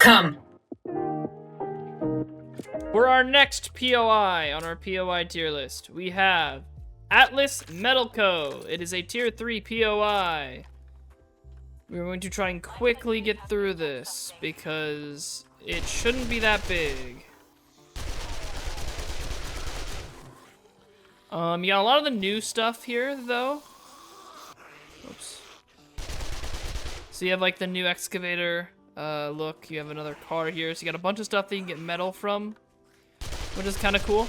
Come. For our next POI on our POI tier list, we have Atlas Metal Co. It is a tier 3 POI. We're going to try and quickly get through this because it shouldn't be that big. You got a lot of the new stuff here, though. Oops. So you have like the new excavator. Look, you have another car here. So you got a bunch of stuff that you can get metal from, which is kind of cool.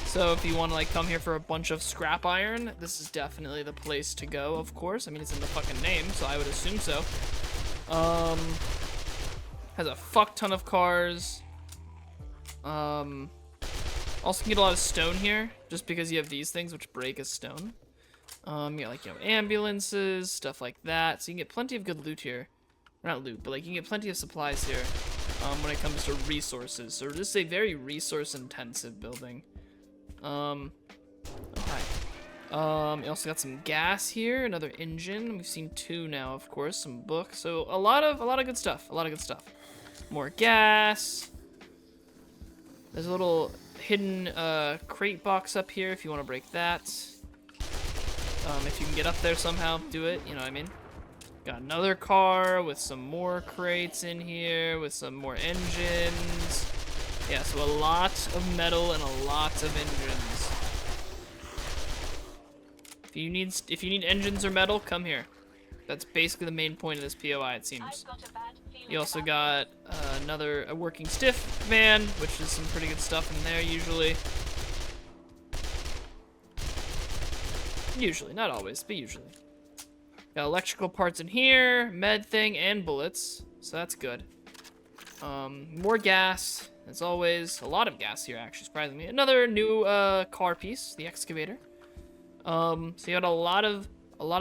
So if you want to like come here for a bunch of scrap iron, this is definitely the place to go, of course. I mean, it's in the fucking name, so I would assume so. Has a fuck ton of cars. Also can get a lot of stone here, just because you have these things which break as stone. You got like, you know, ambulances, stuff like that. So you can get plenty of good loot here. Or not loot, but like you can get plenty of supplies here. When it comes to resources. So this is a very resource intensive building. You also got some gas here, another engine. We've seen 2 now, of course, some books. So a lot of good stuff. A lot of good stuff. More gas. There's a little hidden crate box up here if you want to break that. If you can get up there somehow, do it. You know what I mean? Got another car with some more crates in here, with some more engines. Yeah, so a lot of metal and a lot of engines. If you need engines or metal, come here. That's basically the main point of this POI, it seems. You also got a working stiff van, which is some pretty good stuff in there usually. Usually, not always, but usually. Got electrical parts in here, med thing, and bullets, so that's good. More gas, as always. A lot of gas here, actually, surprisingly. Another new car piece, the excavator. So you got a lot of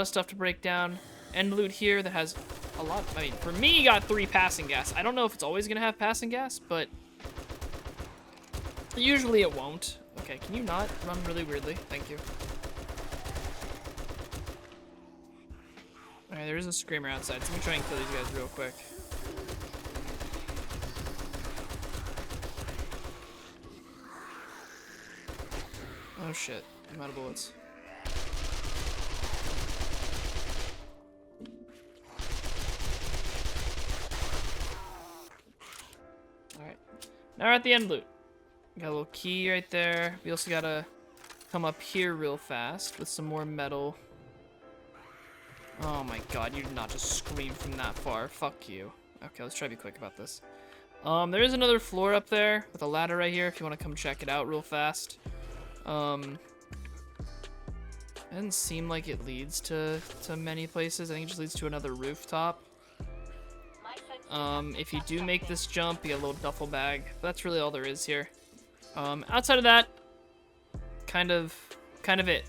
stuff to break down. End loot here that has a lot. I mean, for me, you got 3 passing gas. I don't know if it's always gonna have passing gas, but usually it won't. Okay, can you not run really weirdly? Thank you. Alright, there is a screamer outside, so let me try and kill these guys real quick. Oh shit, I'm out of bullets. Alright, now we're at the end loot. Got a little key right there. We also gotta come up here real fast with some more metal. Oh my god, you did not just scream from that far. Fuck you. Okay, let's try to be quick about this. There is another floor up there with a ladder right here if you want to come check it out real fast. It doesn't seem like it leads to many places. I think it just leads to another rooftop. If you do make this jump, you get a little duffel bag. That's really all there is here. Outside of that, kind of it.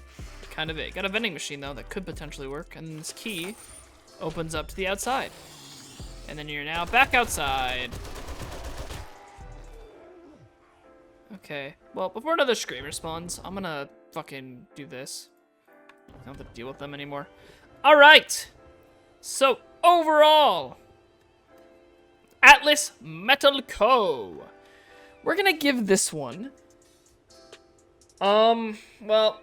Got a vending machine, though, that could potentially work. And this key opens up to the outside. And then you're now back outside. Okay. Well, before another screamer spawns, I'm gonna fucking do this. I don't have to deal with them anymore. Alright! So, overall, Atlas Metal Co. We're gonna give this one... well...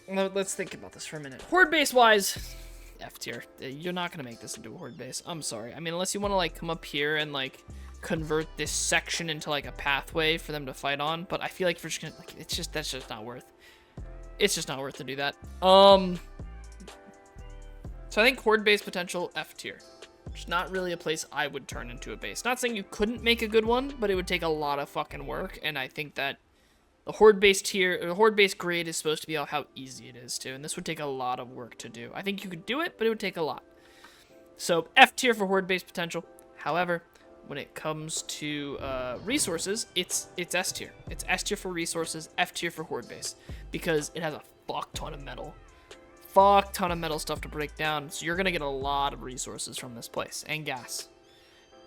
Let's think about this for a minute. Horde base wise, F tier. You're not gonna make this into a horde base. I'm sorry. I mean, unless you want to like come up here and like convert this section into like a pathway for them to fight on. But I feel like if you're just gonna, like, that's just not worth. It's just not worth to do that. So I think horde base potential F tier. It's not really a place I would turn into a base. Not saying you couldn't make a good one, but it would take a lot of fucking work, and I think that. The horde base tier, or the horde base grade is supposed to be how easy it is to, and this would take a lot of work to do. I think you could do it, but it would take a lot. So F tier for horde base potential. However, when it comes to resources, it's S tier. It's S tier for resources, F tier for horde base, because it has a fuck ton of metal. Fuck ton of metal stuff to break down, so you're gonna get a lot of resources from this place, and gas.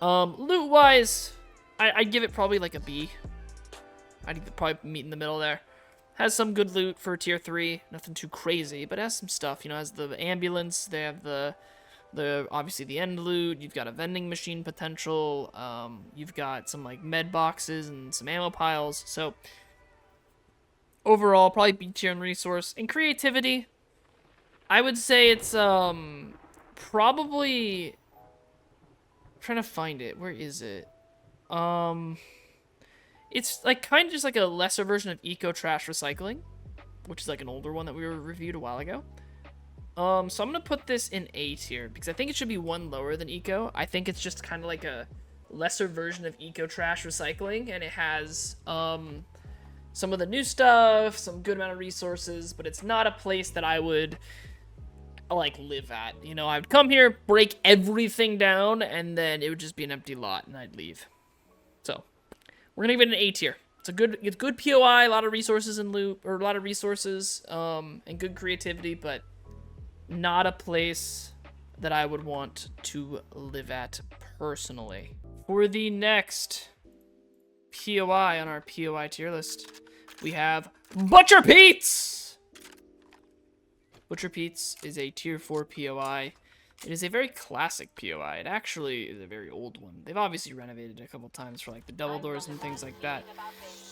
Loot wise, I'd give it probably like a B. I'd probably meet in the middle there. Has some good loot for tier 3. Nothing too crazy, but has some stuff. You know, has the ambulance. They have the Obviously the end loot. You've got a vending machine potential. You've got some like med boxes and some ammo piles. So overall, probably B tier in resource. In creativity, I would say it's probably, I'm trying to find it. Where is it? It's like kind of just like a lesser version of eco trash recycling, which is like an older one that we reviewed a while ago. So I'm gonna put this in A tier because I think it should be one lower than eco. I think it's just kind of like a lesser version of eco trash recycling, and it has some of the new stuff, some good amount of resources, but it's not a place that I would like live at. You know, I would come here, break everything down, and then it would just be an empty lot, and I'd leave. So we're gonna give it an A tier. It's good POI, a lot of resources and loot, or a lot of resources, and good creativity, but not a place that I would want to live at personally. For the next POI on our POI tier list, we have Butcher Pete's! Butcher Pete's is a tier 4 POI. It is a very classic POI. It actually is a very old one. They've obviously renovated it a couple times for like the double doors and things like that.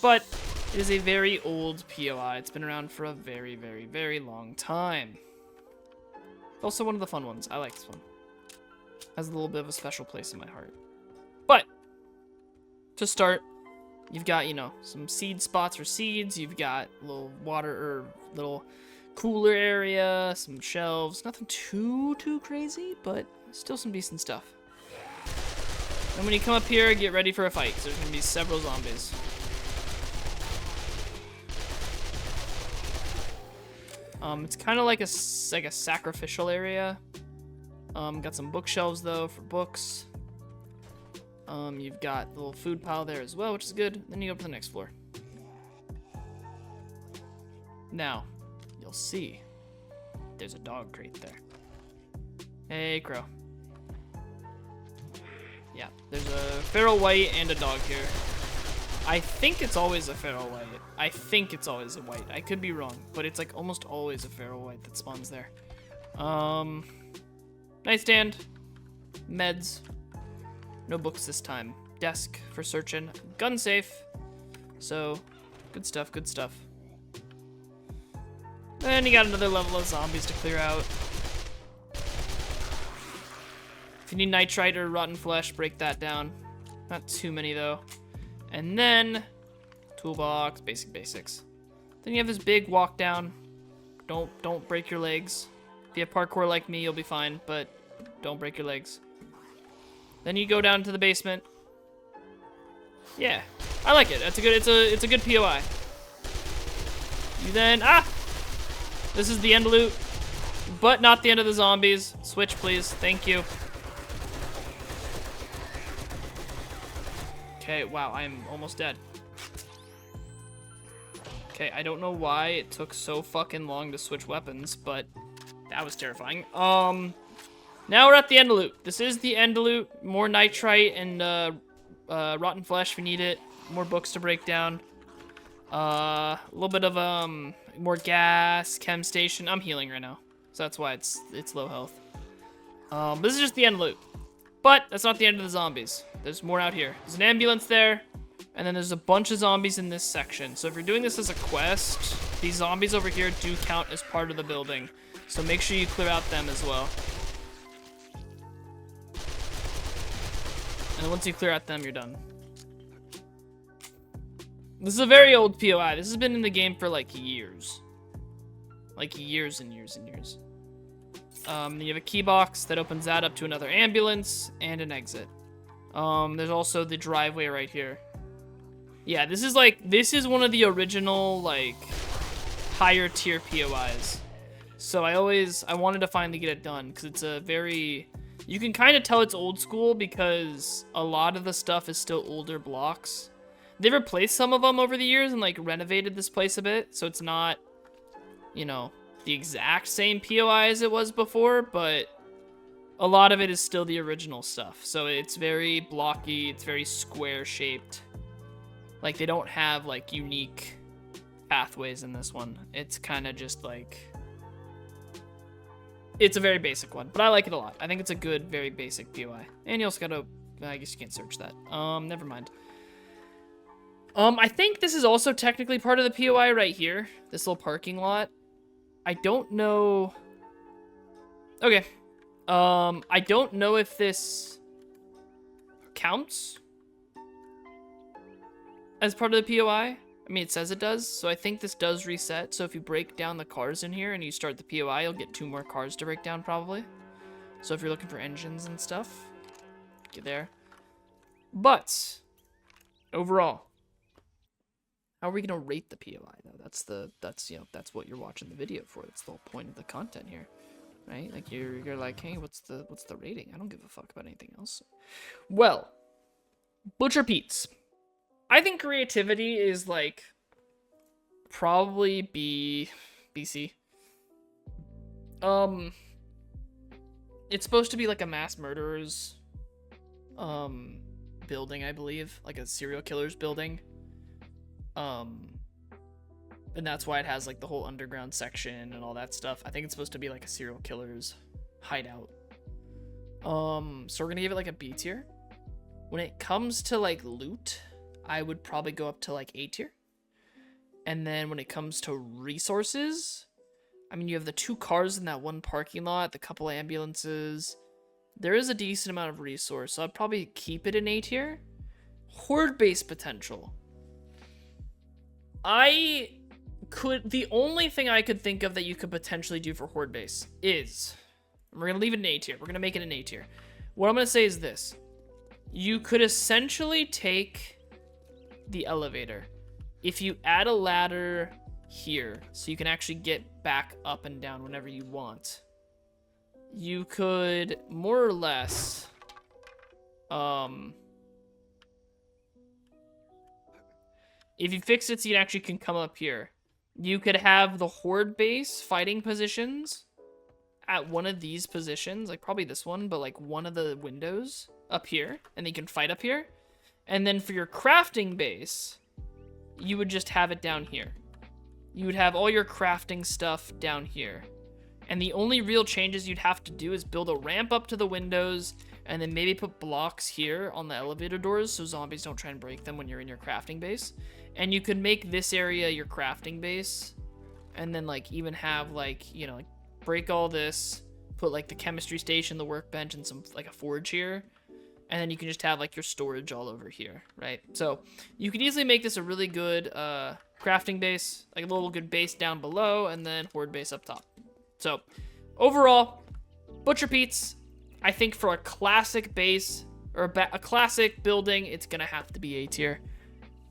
But it is a very old POI. It's been around for a very, very, very long time. Also one of the fun ones. I like this one. Has a little bit of a special place in my heart. But to start, you've got, you know, some seed spots for seeds. You've got a little water or little cooler area, some shelves. Nothing too crazy, but still some decent stuff. And when you come up here, get ready for a fight, because there's going to be several zombies. It's kind of like a sacrificial area. Got some bookshelves though for books. You've got a little food pile there as well, which is good. Then you go up to the next floor. Now, you'll see there's a dog crate there. Hey, Crow. Yeah, there's a feral white and a dog here. I think it's always a feral white. I think it's always a white. I could be wrong, but it's like almost always a feral white that spawns there. Nightstand. Meds. No books this time. Desk for searching. Gun safe. So, good stuff, good stuff. Then you got another level of zombies to clear out. If you need nitrite or rotten flesh, break that down. Not too many though. And then, toolbox, basics. Then you have this big walk down. Don't break your legs. If you have parkour like me, you'll be fine, but don't break your legs. Then you go down to the basement. Yeah, I like it. It's a good POI. You then, this is the end loot, but not the end of the zombies. Switch, please. Thank you. Okay, wow, I am almost dead. Okay, I don't know why it took so fucking long to switch weapons, but that was terrifying. Now we're at the end loot. This is the end loot. More nitrite and rotten flesh if you need it. More books to break down. A little bit of more gas, chem station. I'm healing right now, so that's why it's low health. This is just the end loot. But that's not the end of the zombies. There's more out here. There's an ambulance there, and then there's a bunch of zombies in this section. So if you're doing this as a quest, these zombies over here do count as part of the building. So make sure you clear out them as well. And once you clear out them, you're done. This is a very old POI. This has been in the game for like years. Like years and years and years. Then you have a key box that opens that up to another ambulance and an exit. There's also the driveway right here. Yeah, this is one of the original like higher tier POIs. So I wanted to finally get it done because it's a very, you can kind of tell it's old school because a lot of the stuff is still older blocks. They've replaced some of them over the years and like renovated this place a bit, so it's not, you know, the exact same POI as it was before, but a lot of it is still the original stuff. So it's very blocky, it's very square shaped. Like they don't have like unique pathways in this one. It's kind of just like It's a very basic one, but I like it a lot. I think it's a good, very basic POI. And you also gotta, I guess you can't search that. Never mind. I think this is also technically part of the POI right here. This little parking lot. I don't know. Okay. I don't know if this counts as part of the POI. I mean, it says it does, so I think this does reset. So if you break down the cars in here and you start the POI, you'll get 2 more cars to break down, probably. So if you're looking for engines and stuff, get there. But, overall, how are we gonna rate the POI, though? That's what you're watching the video for. That's the whole point of the content here, right? Like, you're like, hey, what's the rating? I don't give a fuck about anything else. Well, Butcher Pete's. I think creativity is, like, probably BC. It's supposed to be, like, a mass murderer's, building, I believe. Like, a serial killer's building. And that's why it has, like, the whole underground section and all that stuff. I think it's supposed to be, like, a serial killer's hideout. So we're gonna give it, like, a B tier. When it comes to, like, loot, I would probably go up to like A tier. And then when it comes to resources, I mean, you have the 2 cars in that one parking lot, the couple ambulances. There is a decent amount of resource, so I'd probably keep it in A tier. Horde base potential. The only thing I could think of that you could potentially do for Horde base is, we're gonna leave it in A tier. We're gonna make it an A tier. What I'm gonna say is this. You could essentially take the elevator. If you add a ladder here, so you can actually get back up and down whenever you want, you could more or less, if you fix it so you actually can come up here, you could have the Horde base fighting positions at one of these positions, like probably this one, but like one of the windows up here, and they can fight up here. And then for your crafting base, you would just have it down here. You would have all your crafting stuff down here. And the only real changes you'd have to do is build a ramp up to the windows, and then maybe put blocks here on the elevator doors so zombies don't try and break them when you're in your crafting base. And you could make this area your crafting base, and then like even have like, you know, like break all this, put like the chemistry station, the workbench, and some like a forge here. And then you can just have like your storage all over here, right? So you could easily make this a really good crafting base, like a little good base down below, and then Horde base up top. So overall, Butcher Pete's, I think for a classic base, or a classic building, it's gonna have to be A tier.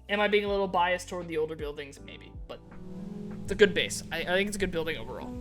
Am I being a little biased toward the older buildings? Maybe, but it's a good base. I think it's a good building overall.